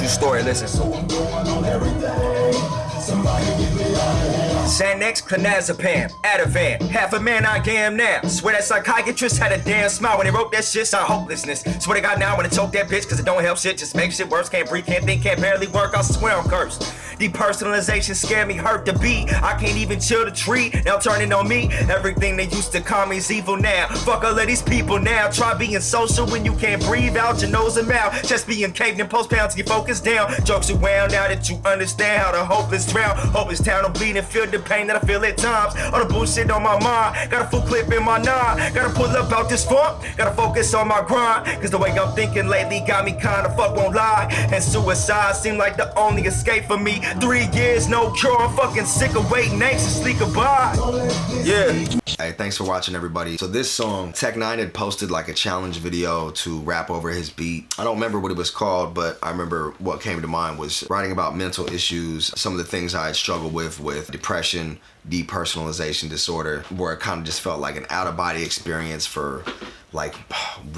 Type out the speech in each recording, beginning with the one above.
True story, listen. Xanax, clonazepam, Ativan, half a man I am now. Swear that psychiatrist had a damn smile when they wrote that shit, saw hopelessness. Swear to God now I wanna choke that bitch cause it don't help shit, just make shit worse. Can't breathe, can't think, can't barely work, I swear I'm cursed. Depersonalization scare me, hurt the beat. I can't even chill the tree, now turning on me. Everything they used to call me is evil now. Fuck all of these people now. Try being social when you can't breathe out your nose and mouth. Just being caved in post pounds to get focused down. Jokes around now that you understand how the hopeless drown. Hopeless town don't bleed and feel the pain that I feel at times. All the bullshit on my mind. Got a full clip in my nine. Gotta pull up out this funk. Gotta focus on my grind. Cause the way I'm thinking lately got me kinda fuck won't lie. And suicide seemed like the only escape for me. 3 years, no cure, I'm fucking sick of waiting anxiously goodbye. Yeah. Hey, thanks for watching, everybody. So this song, Tech9 had posted like a challenge video to rap over his beat. I don't remember what it was called, but I remember what came to mind was writing about mental issues, some of the things I had struggled with depression, depersonalization disorder, where it kind of just felt like an out-of-body experience for like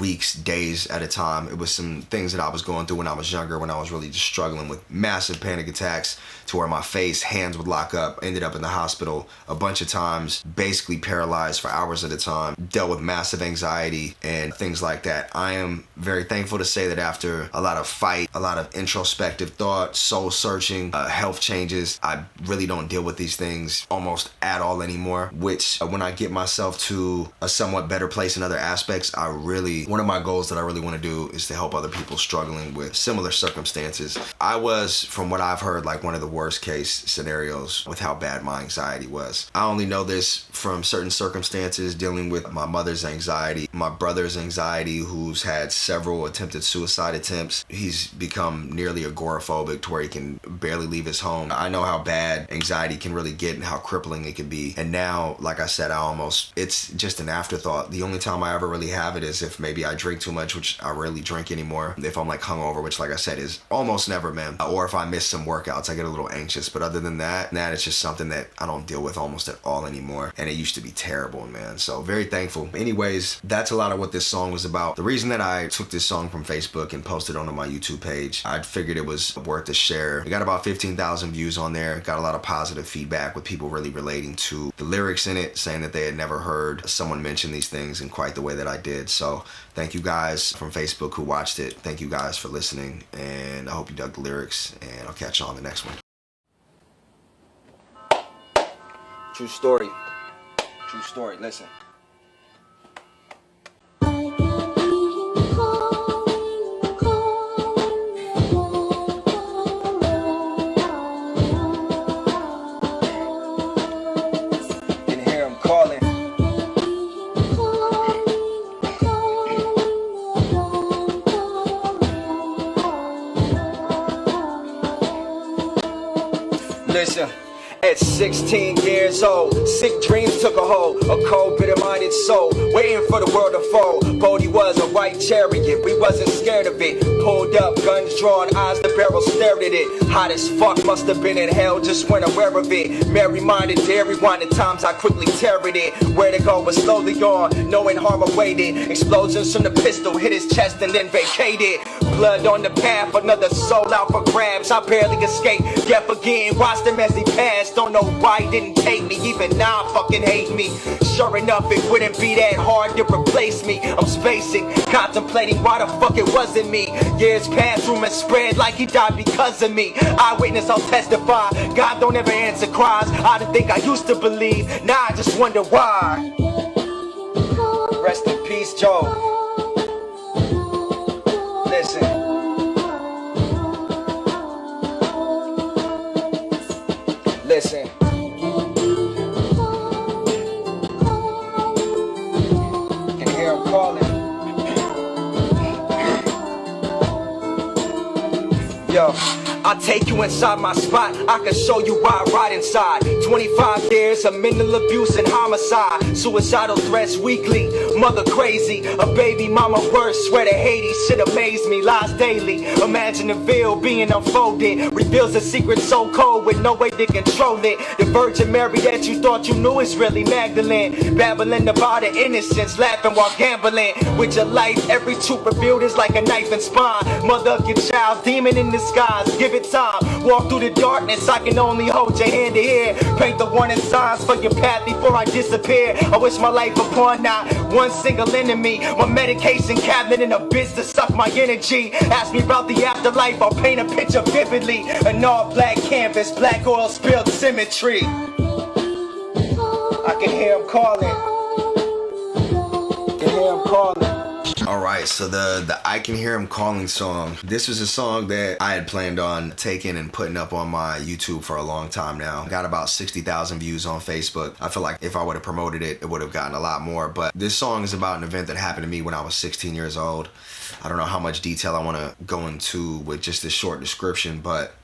weeks, days at a time. It was some things that I was going through when I was younger, when I was really just struggling with massive panic attacks to where my face, hands would lock up, ended up in the hospital a bunch of times, basically paralyzed for hours at a time, dealt with massive anxiety and things like that. I am very thankful to say that after a lot of fight, a lot of introspective thought, soul searching, health changes, I really don't deal with these things almost at all anymore, which when I get myself to a somewhat better place in other aspects, one of my goals that I really want to do is to help other people struggling with similar circumstances. I was, from what I've heard, like one of the worst case scenarios with how bad my anxiety was. I only know this from certain circumstances, dealing with my mother's anxiety, my brother's anxiety, who's had several attempted suicide attempts. He's become nearly agoraphobic to where he can barely leave his home. I know how bad anxiety can really get and how crippling it can be. And now, like I said, it's just an afterthought. The only time I ever really have it is if maybe I drink too much, which I rarely drink anymore. If I'm like hungover, which like I said is almost never, man. Or if I miss some workouts, I get a little anxious. But other than that, it's just something that I don't deal with almost at all anymore. And it used to be terrible, man. So very thankful. Anyways, that's a lot of what this song was about. The reason that I took this song from Facebook and posted it onto my YouTube page, I figured it was worth a share. We got about 15,000 views on there. Got a lot of positive feedback with people really relating to the lyrics in it, saying that they had never heard someone mention these things in quite the way that I did. So thank you guys from Facebook who watched it. Thank you guys for listening, and I hope you dug the lyrics, and I'll catch you on the next one. True story. True story, listen. Listen, at 16 years old, sick dreams took a hold, a cold, bitter-minded soul, waiting for the world to fold. Bodie was a white chariot, we wasn't scared of it. Pulled up, guns drawn, eyes the barrel stared at it. Hot as fuck, must have been in hell, just went aware of it. Mary-minded, dairy-winded times, I quickly teared it. Where to go was slowly on, knowing harm awaited. Explosions from the pistol hit his chest and then vacated. Blood on the path, another soul out for grabs. I barely escaped, yet again, watched him as he passed. Don't know why he didn't take me, even now fucking hate me. Sure enough, it wouldn't be that hard to replace me. I'm spacing, contemplating why the fuck it wasn't me. Years passed, rumors spread like he died because of me. Eyewitness, I'll testify, God don't ever answer cries. I didn't think I used to believe, now I just wonder why. Rest in peace, Joe. Listen. Listen. Can hear him calling. Yo. I'll take you inside my spot, I can show you why I ride inside. 25 years of mental abuse and homicide, suicidal threats weekly, mother crazy, a baby mama worse, swear to Hades, shit amaze me, lies daily. Imagine the veil being unfolded, reveals a secret so cold with no way to control it. The Virgin Mary that you thought you knew is really Magdalene, babbling about her innocence, laughing while gambling with your life. Every truth revealed is like a knife and spine. Mother of your child, demon in disguise, give it time. Walk through the darkness, I can only hold your hand to here. Paint the warning signs for your path before I disappear. I wish my life upon not one single enemy. My medication cabinet and a bitch to suck my energy. Ask me about the afterlife, I'll paint a picture vividly. An all black canvas, black oil spilled symmetry. I can hear him calling. I can hear him calling. Alright, so the I Can Hear Him Calling song, this was a song that I had planned on taking and putting up on my YouTube for a long time now. Got about 60,000 views on Facebook. I feel like if I would have promoted it, it would have gotten a lot more. But this song is about an event that happened to me when I was 16 years old. I don't know how much detail I want to go into with just this short description, but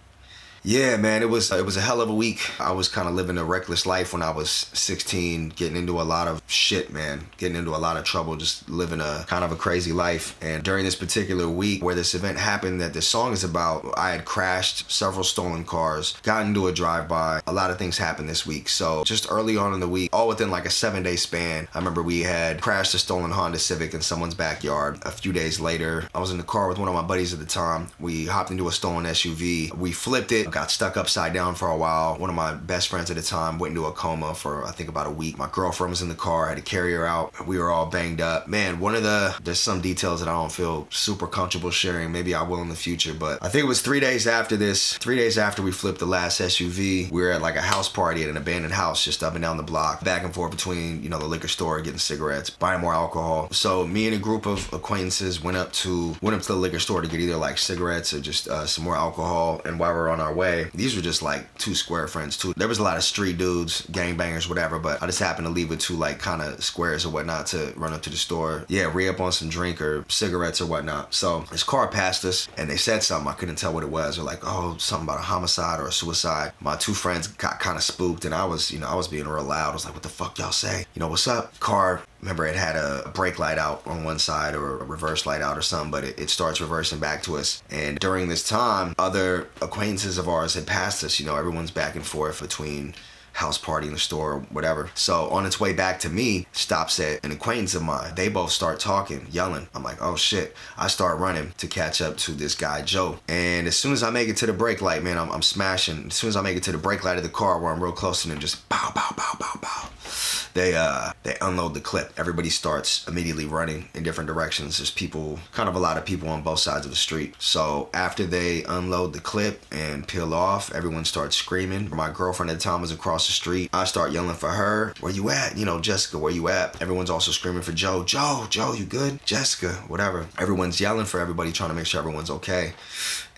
yeah, man, it was a hell of a week. I was kind of living a reckless life when I was 16, getting into a lot of shit, man, getting into a lot of trouble, just living a kind of a crazy life. And during this particular week where this event happened that this song is about, I had crashed several stolen cars, got into a drive-by. A lot of things happened this week. So just early on in the week, all within like a 7-day span, I remember we had crashed a stolen Honda Civic in someone's backyard. A few days later, I was in the car with one of my buddies at the time. We hopped into a stolen SUV. We flipped it, got stuck upside down for a while. One of my best friends at the time went into a coma for I think about a week. My girlfriend was in the car, I had to carry her out. We were all banged up. Man, there's some details that I don't feel super comfortable sharing. Maybe I will in the future, but I think it was 3 days after this, 3 days after we flipped the last SUV, we were at like a house party at an abandoned house just up and down the block, back and forth between, the liquor store, getting cigarettes, buying more alcohol. So me and a group of acquaintances went up to the liquor store to get either like cigarettes or just some more alcohol. And while we were on our way, these were just like two square friends too. There was a lot of street dudes, gangbangers, whatever, but I just happened to leave with two like kind of squares or whatnot to run up to the store. Yeah, re-up on some drink or cigarettes or whatnot. So this car passed us and they said something. I couldn't tell what it was. They're like, oh, something about a homicide or a suicide. My two friends got kind of spooked and I was being real loud. I was like, what the fuck y'all say? What's up? Car, remember it had a brake light out on one side or a reverse light out or something, but it starts reversing back to us. And during this time, other acquaintances of ours had passed us. Everyone's back and forth between house party in the store or whatever. So on its way back to me, stops at an acquaintance of mine. They both start talking, yelling. I'm like, oh shit. I start running to catch up to this guy, Joe. And as soon as I make it to the brake light, man, I'm smashing. As soon as I make it to the brake light of the car where I'm real close to them, just bow, bow, bow, bow, bow. They unload the clip. Everybody starts immediately running in different directions. There's a lot of people on both sides of the street. So after they unload the clip and peel off, everyone starts screaming. My girlfriend at the time was across the street. I start yelling for her, where you at? Jessica, where you at? Everyone's also screaming for Joe, you good? Jessica, whatever. Everyone's yelling for everybody, trying to make sure everyone's okay.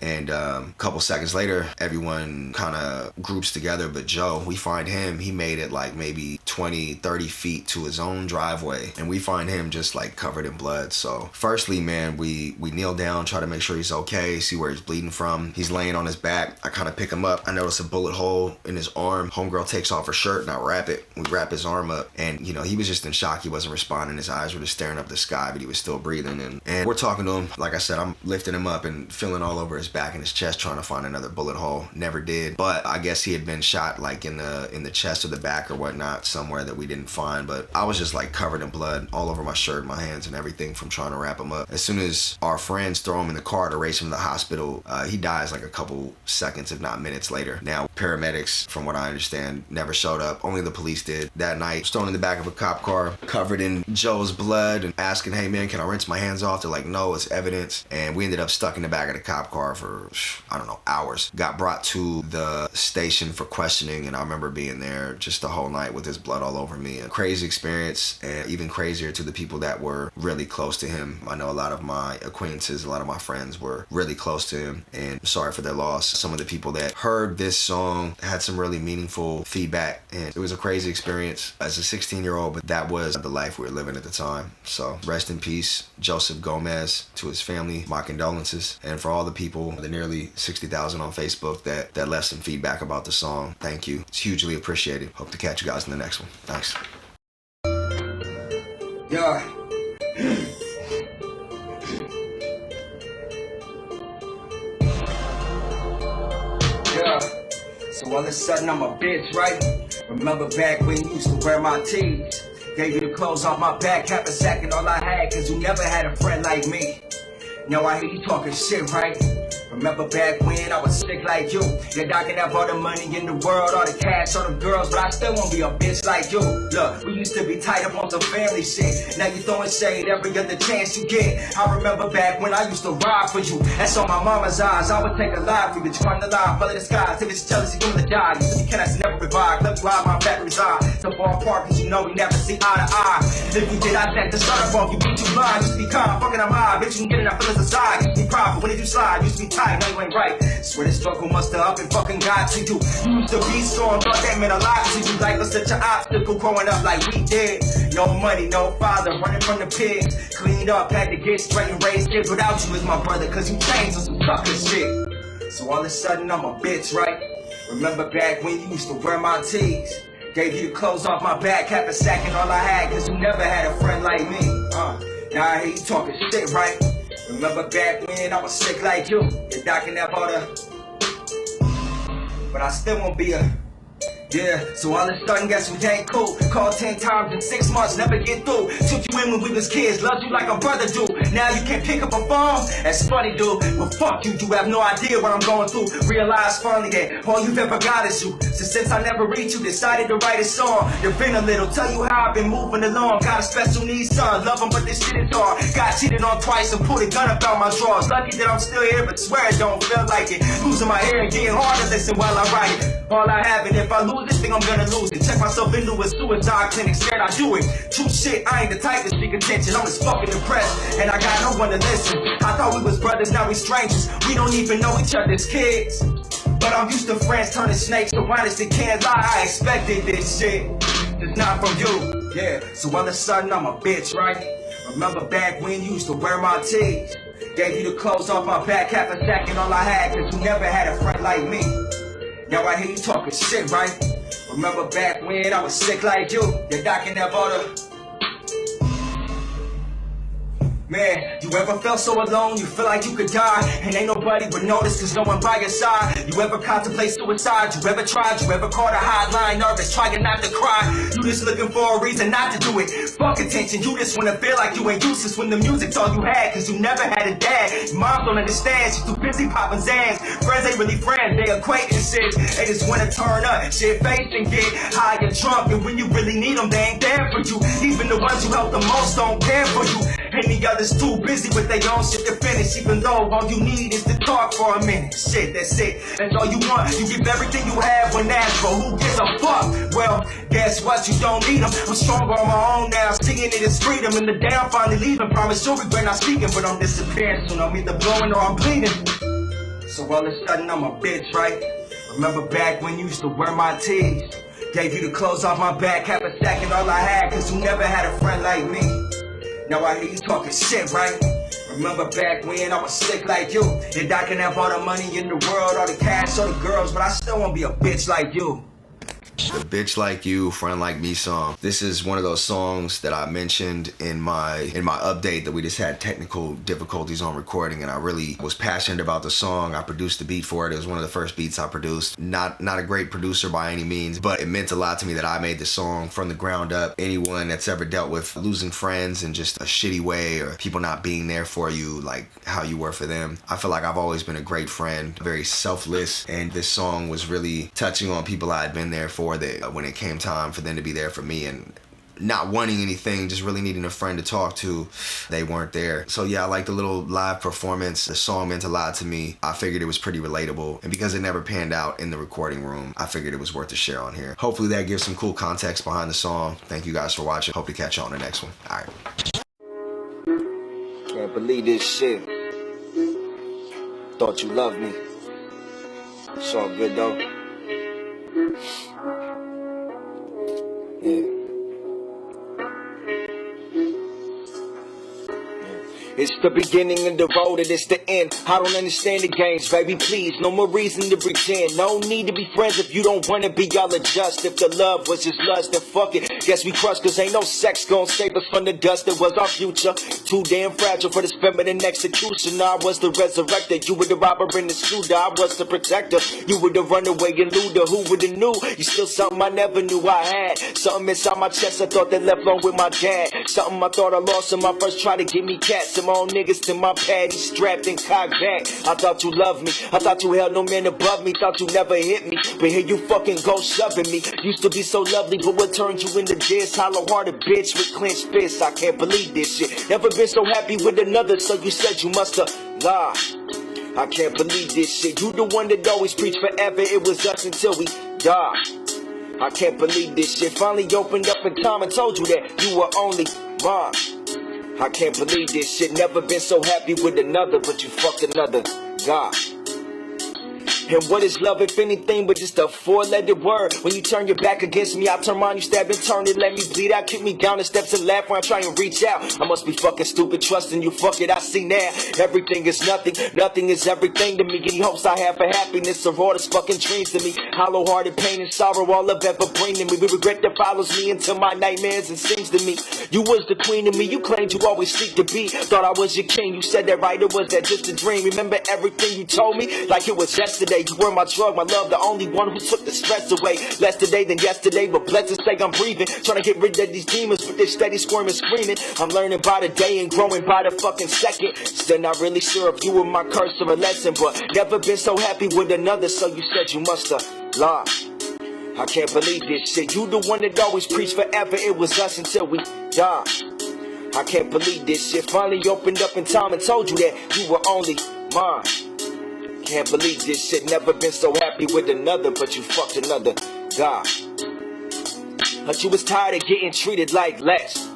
And a couple seconds later, everyone kind of groups together, but Joe, we find him, he made it like maybe 20, 30 feet to his own driveway. And we find him just like covered in blood. So firstly, man, we kneel down, try to make sure he's okay, see where he's bleeding from. He's laying on his back. I kind of pick him up. I notice a bullet hole in his arm. Homegirl takes off her shirt and I wrap it. We wrap his arm up. And, he was just in shock. He wasn't responding. His eyes were just staring up the sky, but he was still breathing. And we're talking to him. Like I said, I'm lifting him up and feeling all over his back and his chest, trying to find another bullet hole. Never did. But I guess he had been shot like in the chest or the back or whatnot, somewhere that we didn't find. But I was just like covered in blood all over my shirt, my hands and everything from trying to wrap him up. As soon as our friends throw him in the car to race him to the hospital, he dies like a couple seconds, if not minutes later. Now, paramedics, from what I understand, never showed up. Only the police did. That night, thrown in the back of a cop car, covered in Joe's blood and asking, hey man, can I rinse my hands off? They're like, no, it's evidence. And we ended up stuck in the back of the cop car for, I don't know, hours. Got brought to the station for questioning, and I remember being there just the whole night with his blood all over me. me. A crazy experience, and even crazier to the people that were really close to him. I know a lot of my acquaintances, a lot of my friends were really close to him, and I'm sorry for their loss. Some of the people that heard this song had some really meaningful feedback, and it was a crazy experience as a 16-year-old, but that was the life we were living at the time. So rest in peace, Joseph Gomez. To his family, my condolences. And for all the people, the nearly 60,000 on Facebook that left some feedback about the song, thank you. It's hugely appreciated. Hope to catch you guys in the next one. Thanks. Yeah. Yeah. So all of a sudden I'm a bitch, right? Remember back when you used to wear my tees? Gave you the clothes off my back, half a sack and all I had, cause you never had a friend like me. Now I hear you talking shit, right? Remember back when I was sick like you? Yeah, I can have all the money in the world, all the cash, all the girls, but I still won't be a bitch like you. Look, we used to be tied up on some family shit. Now you throwing shade every other chance you get. I remember back when I used to ride for you. That's on my mama's eyes. I would take a life for you, trying to lie, follow the skies. If it's jealousy, you're gonna die. You said you cannot never revive. Look why my back reside. So far apart, cause you know we never see eye to eye. If you did, I'd have to start up off. You be too blind, used to be calm, fucking I'm high. Bitch, you can get it, I feel it's aside. Used to be proud, but when did you slide? Used to be tight, now you ain't right. Swear the struggle must have up and fucking got to you. You used to be strong, thought that meant a lot to you. Life was such an obstacle growing up like we did. No money, no father, running from the pigs. Cleaned up, had to get straight and raised kids without you as my brother, cause you changed on some sucker shit. So all of a sudden I'm a bitch, right? Remember back when you used to wear my tees? Gave you the clothes off my back, half a sack and all I had, cause you never had a friend like me. Now I hear you talking shit, right? Remember back when I was sick like you? Your doc can have all the... But I still won't be a... Yeah, so all of a sudden guess we ain't cool. Called 10 times in 6 months, never get through. Took you in when we was kids, loved you like a brother do. Now you can't pick up a phone? That's funny, dude. Well, fuck you, you have no idea what I'm going through. Realize finally that all you've ever got is you. So since I never reached you, decided to write a song. You've been a little, tell you how I've been moving along. Got a special needs son, love him but this shit is hard. Got cheated on twice and pulled a gun up out my drawers. Lucky that I'm still here, but swear it don't feel like it. Losing my hair and getting hard to listen while I write it. All I have, and if I lose this thing, I'm gonna lose it. Check myself into a suicide clinic, scared I do it. True shit, I ain't the type to seek attention. I'm just fucking depressed, and I got no one to listen. I thought we was brothers, now we strangers. We don't even know each other's kids. But I'm used to friends turning snakes, so honestly can't lie. I expected this shit, just not from you. Yeah, so all of a sudden I'm a bitch, right? Remember back when you used to wear my tees? Gave you the clothes off my back, half a sack and all I had, cause you never had a friend like me. Now I hear you talking shit, right? Remember back when I was sick like you? Your doc can have all the... Man, you ever felt so alone, you feel like you could die, and ain't nobody would notice cause no one by your side? You ever contemplate suicide? You ever tried? You ever called a hotline nervous, trying not to cry? You just looking for a reason not to do it. Fuck attention, you just wanna feel like you ain't useless when the music's all you had, cause you never had a dad. Your mom don't understand, she's too busy popping Zans. Friends ain't really friends, they acquaintances. They just wanna turn up, shit face and get high and drunk, and when you really need them, they ain't there for you. Even the ones who help the most don't care for you. And the others too busy with their own shit to finish, even though all you need is to talk for a minute. Shit, that's it. That's all you want. You give everything you have when asked for. Who gives a fuck? Well, guess what? You don't need them. I'm stronger on my own now. Seeing it is freedom. And the day I'm finally leaving, promise you'll regret not speaking, but I'm disappearing soon. I'm either blowing or I'm bleeding. So all of a sudden I'm a bitch, right? Remember back when you used to wear my tees? Gave you the clothes off my back, half a sack and all I had, cause you never had a friend like me. Now I hear you talking shit, right? Remember back when I was sick like you? And I can have all the money in the world, all the cash, all the girls, but I still won't be a bitch like you. The Bitch Like You, Friend Like Me song. This is one of those songs that I mentioned in my update that we just had technical difficulties on recording, and I really was passionate about the song. I produced the beat for it. It was one of the first beats I produced. Not a great producer by any means, but it meant a lot to me that I made the song from the ground up. Anyone that's ever dealt with losing friends in just a shitty way, or people not being there for you like how you were for them, I feel like I've always been a great friend, very selfless, and this song was really touching on people I had been there for, that when it came time for them to be there for me, and not wanting anything, just really needing a friend to talk to, they weren't there. So yeah, I like the little live performance. The song meant a lot to me. I figured it was pretty relatable, and because it never panned out in the recording room, I figured it was worth a share on here. Hopefully that gives some cool context behind the song. Thank you guys for watching. Hope to catch you on the next one. All right. Can't believe this shit. Thought you loved me. It's all good though. Yeah. It's the beginning of the road and it's the end. I don't understand the games, baby, please. No more reason to pretend. No need to be friends if you don't wanna be. Y'all adjust. If the love was just lust, then fuck it. Guess we crushed, cause ain't no sex gon' save us from the dust. It was our future. Too damn fragile for this feminine execution. I was the resurrector. You were the robber in the scooter. I was the protector. You were the runaway and looter. Who would've knew? You still something I never knew I had. Something inside my chest I thought that left alone with my dad. Something I thought I lost in my first try to give me cats. My own niggas to my paddy strapped and cocked back. I thought you loved me. I thought you held no man above me. Thought you never hit me. But here you fucking go shoving me. Used to be so lovely, but what turned you into this? Hollow-hearted bitch with clenched fists. I can't believe this shit. Never been so happy with another, so you said you musta lie. I can't believe this shit. You the one that always preached forever. It was us until we die. I can't believe this shit. Finally opened up in time and told you that you were only mine. I can't believe this shit. Never been so happy with another, but you fucked another guy. And what is love if anything but just a four-letter word? When you turn your back against me, I turn mine, you stab and turn it, let me bleed out, kick me down the steps and laugh when I try and reach out. I must be fucking stupid trusting you, fuck it, I see now. Everything is nothing, nothing is everything to me. Any hopes I have for happiness are all this fucking dreams to me. Hollow-hearted pain and sorrow, all of ever bring to me. We regret that follows me into my nightmares and sings to me. You was the queen of me, you claimed you always seek to be. Thought I was your king, you said that right, or was that just a dream? Remember everything you told me, like it was yesterday. You were my drug, my love, the only one who took the stress away. Less today than yesterday, but blessed to say I'm breathing. Trying to get rid of these demons with this steady squirming, screaming. I'm learning by the day and growing by the fucking second. Still not really sure if you were my curse or a lesson, but never been so happy with another, so you said you musta lie. I can't believe this shit. You the one that always preached forever. It was us until we die. I can't believe this shit. Finally opened up in time and told you that you were only mine. Can't believe this shit. Never been so happy with another, but you fucked another guy. But you was tired of getting treated like less.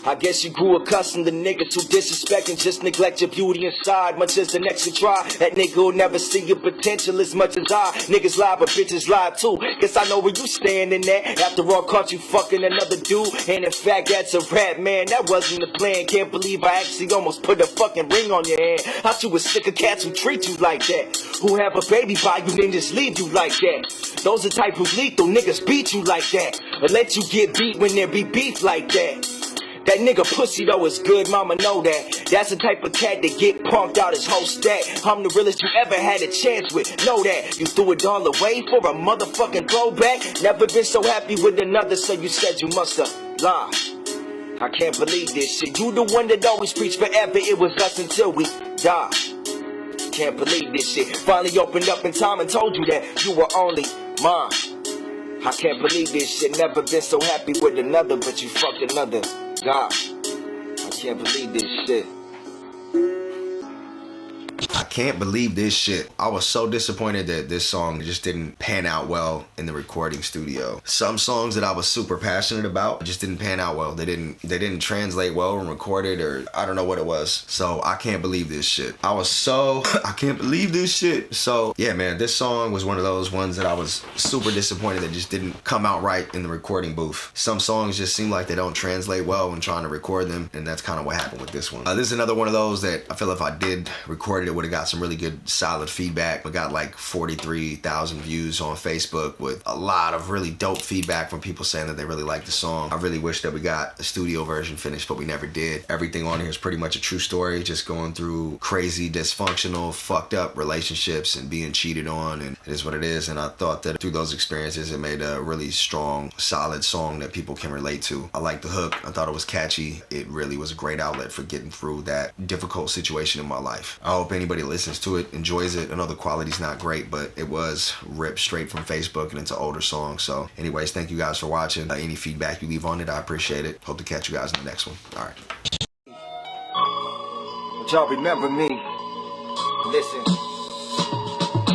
I guess you grew accustomed to niggas who disrespect and just neglect your beauty inside. Much as the next you try, that nigga will never see your potential as much as I. Niggas lie, but bitches lie too. Guess I know where you standing at. After all, caught you fucking another dude. And in fact, that's a rap, man. That wasn't the plan. Can't believe I actually almost put a fucking ring on your hand. Thought you was sick of cats who treat you like that. Who have a baby by you, then just leave you like that. Those are type of lethal niggas beat you like that. Or let you get beat when there be beef like that. That nigga pussy though is good, mama know that. That's the type of cat that get punked out his whole stack. I'm the realest you ever had a chance with, know that. You threw it all away for a motherfucking throwback. Never been so happy with another, so you said you musta lie. I can't believe this shit. You the one that always preached forever. It was us until we die. Can't believe this shit. Finally opened up in time and told you that you were only mine. I can't believe this shit. Never been so happy with another, but you fucked another God. I can't believe this shit. I can't believe this shit. I was so disappointed that this song just didn't pan out well in the recording studio. Some songs that I was super passionate about just didn't pan out well. They didn't translate well and recorded, or I don't know what it was. So I can't believe this shit. I can't believe this shit. So yeah, man, this song was one of those ones that I was super disappointed that just didn't come out right in the recording booth. Some songs just seem like they don't translate well when trying to record them, and that's kind of what happened with this one. This is another one of those that I feel if I did record it would have got some really good solid feedback. We got like 43,000 views on Facebook with a lot of really dope feedback from people saying that they really like the song. I really wish that we got a studio version finished, but we never did. Everything on here is pretty much a true story, just going through crazy, dysfunctional, fucked up relationships and being cheated on, and it is what it is. And I thought that through those experiences it made a really strong, solid song that people can relate to. I liked the hook. I thought it was catchy. It really was a great outlet for getting through that difficult situation in my life. I hope anybody listening listens to it enjoys it. I know the quality's not great, but it was ripped straight from Facebook and it's an older song. So anyways, thank you guys for watching. Any feedback you leave on it, I appreciate it. Hope to catch you guys in the next one. All right. But y'all remember me. Listen.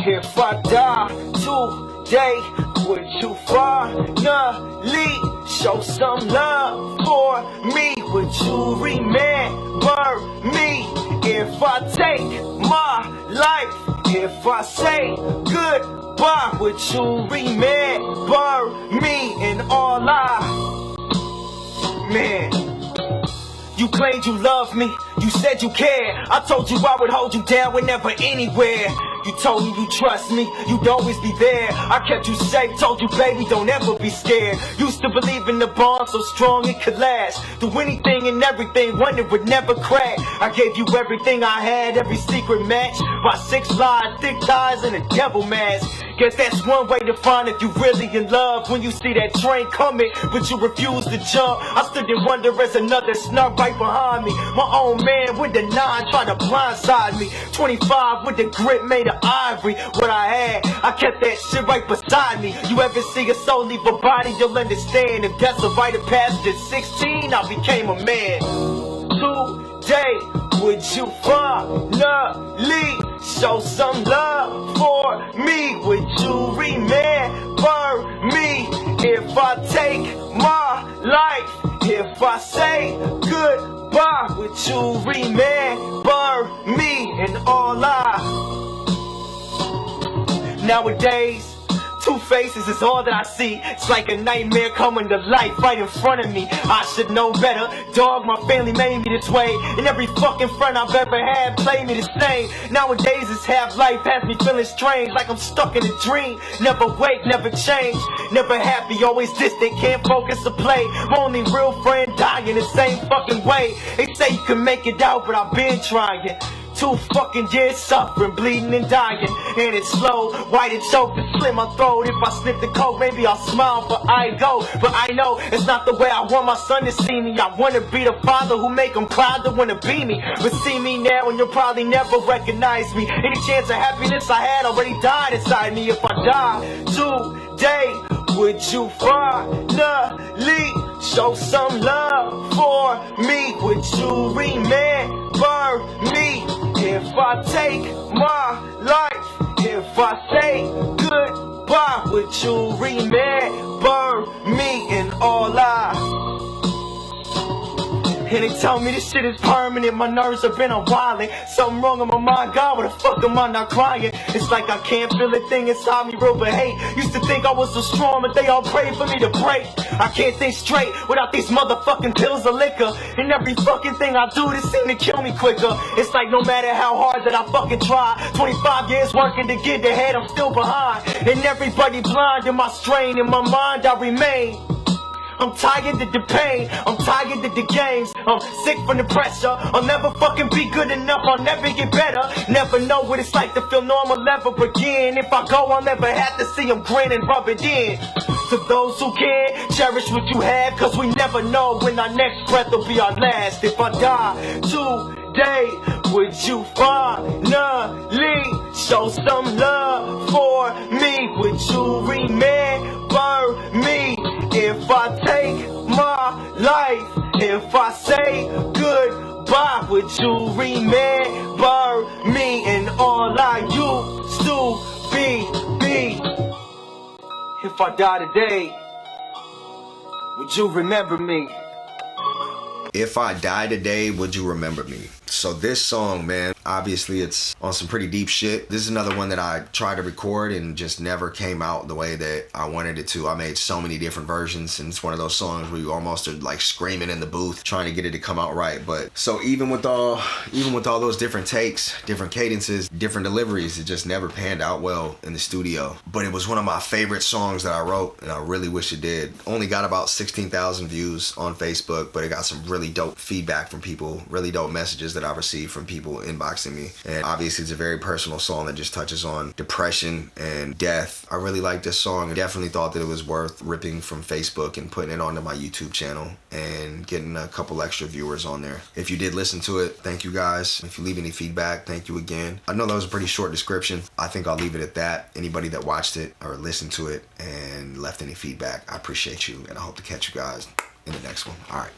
If I die today, would you finally show some love for me? Would you remember me? If I take my life, if I say goodbye, would you remember me? And all man, you claimed you loved me, you said you cared. I told you I would hold you down whenever, anywhere. You told me you trust me, you'd always be there. I kept you safe, told you baby don't ever be scared. Used to believe in the bond so strong it could last. Do anything and everything, one it would never crack. I gave you everything I had, every secret match. By 6 lies, thick thighs and a devil mask. Guess that's one way to find if you really in love. When you see that train coming, but you refuse to jump. I stood in wonder as another snuck right behind me. My own man with the 9 tried to blindside me. 25 with the grip made of ivory. What I had, I kept that shit right beside me. You ever see a soul leave a body, you'll understand. If that's a rite of passage at 16, I became a man. Today, would you finally show some love for me? Would you remember me? If I take my life, if I say goodbye, would you remember me? And all nowadays, 2 faces is all that I see. It's like a nightmare coming to life right in front of me. I should know better. Dog, my family made me this way. And every fucking friend I've ever had played me the same. Nowadays this half life has me feeling strange, like I'm stuck in a dream. Never wake, never change. Never happy, always distant, can't focus or play. My only real friend dying the same fucking way. They say you can make it out, but I've been trying. 2 fucking years suffering, bleeding and dying. And it's slow, white and choked to slit my throat. If I snip the coke, maybe I'll smile, but I go. But I know it's not the way I want my son to see me. I wanna be the father who make him proud to wanna be me. But see me now and you'll probably never recognize me. Any chance of happiness I had already died inside me. If I die today, would you finally show some love for me? Would you remember me? If I take my life, if I say goodbye, would you remember me? And all and they tell me this shit is permanent, my nerves have been unwinding. Something wrong in my mind, God, why the fuck am I not crying? It's like I can't feel a thing inside me, real but hate. Used to think I was so strong, but they all prayed for me to break. I can't think straight without these motherfucking pills of liquor. And every fucking thing I do, this seem to kill me quicker. It's like no matter how hard that I fucking try, 25 years working to get ahead, I'm still behind. And everybody blind in my strain, in my mind I remain. I'm tired of the pain, I'm tired of the games. I'm sick from the pressure, I'll never fucking be good enough, I'll never get better. Never know what it's like to feel normal ever again. If I go, I'll never have to see them grin and rub it in. To those who can, cherish what you have, cause we never know when our next breath will be our last. If I die today, would you finally show some love for me? Would you remember me? If I take my life, if I say goodbye, would you remember me? And all I used to be. If I die today, would you remember me? If I die today, would you remember me? So this song, man, obviously it's on some pretty deep shit. This is another one that I tried to record and just never came out the way that I wanted it to. I made so many different versions, and it's one of those songs where you almost are like screaming in the booth trying to get it to come out right. But so even with all those different takes, different cadences, different deliveries, it just never panned out well in the studio. But it was one of my favorite songs that I wrote, and I really wish it did. Only got about 16,000 views on Facebook, but it got some really dope feedback from people, really dope messages that I received from people inboxing boxing me. And obviously it's a very personal song that just touches on depression and death. I really like this song and definitely thought that it was worth ripping from Facebook and putting it onto my YouTube channel and getting a couple extra viewers on there. If you did listen to it, thank you guys. If you leave any feedback, thank you again. I know that was a pretty short description. I think I'll leave it at that. Anybody that watched it or listened to it and left any feedback, I appreciate you, and I hope to catch you guys in the next one. All right.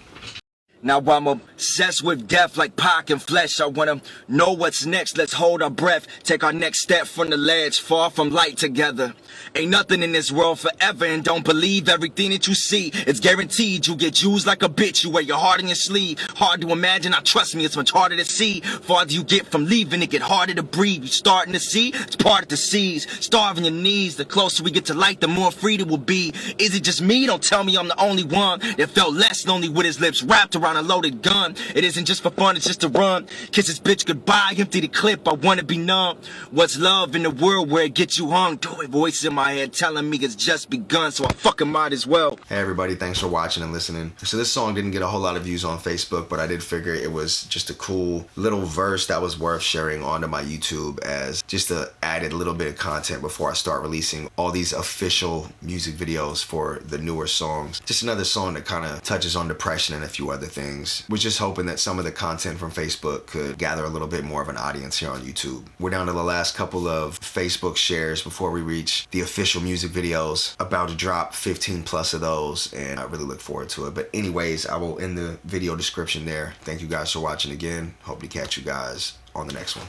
Now I'm obsessed with death like Pac and flesh. I wanna know what's next. Let's hold our breath. Take our next step from the ledge, far from light together. Ain't nothing in this world forever, and don't believe everything that you see. It's guaranteed you get used like a bitch. You wear your heart on your sleeve. Hard to imagine, now trust me, it's much harder to see. Farther you get from leaving, it get harder to breathe. You starting to see, it's part of the seas. Starving your knees, the closer we get to light, the more free it will be. Is it just me? Don't tell me I'm the only one that felt less lonely with his lips wrapped around a loaded gun. It isn't just for fun, it's just to run. Kiss this bitch goodbye, empty the clip, I wanna be numb. What's love in the world where it gets you hung? Do it, voice in my head telling me it's just begun, so I fucking might as well. Hey everybody, thanks for watching and listening. So this song didn't get a whole lot of views on Facebook, but I did figure it was just a cool little verse that was worth sharing onto my YouTube as just a added little bit of content before I start releasing all these official music videos for the newer songs. Just another song that kind of touches on depression and a few other things. Was just hoping that some of the content from Facebook could gather a little bit more of an audience here on YouTube. We're down to the last couple of Facebook shares before we reach the official music videos. About to drop 15 plus of those, and I really look forward to it. But anyways, I will end the video description there. Thank you guys for watching again. Hope to catch you guys on the next one.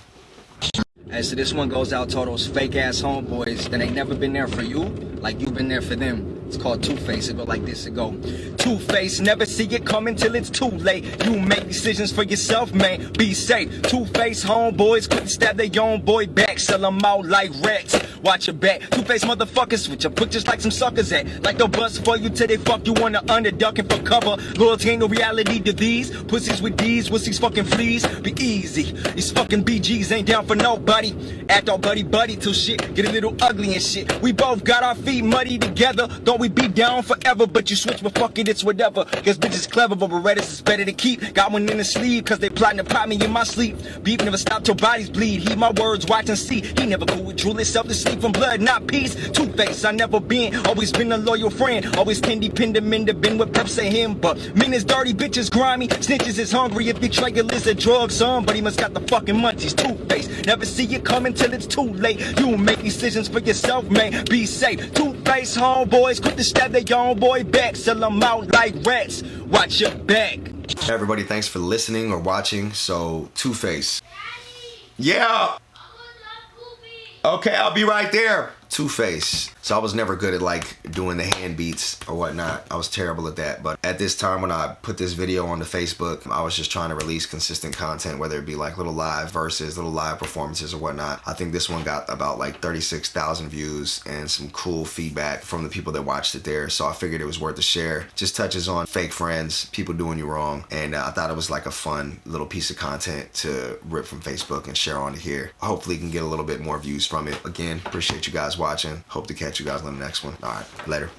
Hey, so this one goes out to all those fake ass homeboys that ain't never been there for you like you've been there for them. It's called Two-Face. It go like this, it go. Two-Face, never see it coming till it's too late. You make decisions for yourself, man, be safe. Two-Face homeboys quick to stab their own boy back, sell them out like rats. Watch your back. Two-Face motherfuckers switch your pictures like some suckers at. Like they'll bust for you till they fuck you on the under, ducking for cover. Loyalty ain't no reality to these pussies with these wussies fucking fleas. Be easy, these fucking BGs ain't down for nobody. Act all buddy till shit get a little ugly and shit. We both got our feet muddy together. Thought we be down forever, but you switch, but fuck it, it's whatever. Guess bitches clever, but Berettas is better to keep. Got one in the sleeve, cause they plotting to pop me in my sleep. Beef never stop till bodies bleed. Heed my words, watch and see. He never cool with truly self to sleep from blood, not peace. Two-Face, I never been, always been a loyal friend. Always independent, been with peps and him. But men is dirty, bitches grimy. Snitches is hungry if you try your list of drugs, son. But he must got the fucking munchies. Two-Face, never see you coming till it's too late. You make decisions for yourself, man, be safe. Two-Face homeboys quick to stab their own boy back, sell them out like rats. Watch your back. Hey everybody, thanks for listening or watching. So Two-Face. Yeah. Okay, I'll be right there. Two-Face. So I was never good at like doing the hand beats or whatnot. I was terrible at that. But at this time when I put this video onto Facebook, I was just trying to release consistent content, whether it be like little live verses, little live performances or whatnot. I think this one got about like 36,000 views and some cool feedback from the people that watched it there. So I figured it was worth a share. Just touches on fake friends, people doing you wrong. And I thought it was like a fun little piece of content to rip from Facebook and share onto here. Hopefully you can get a little bit more views from it. Again, appreciate you guys watching. Hope to catch you guys on the next one. All right, later.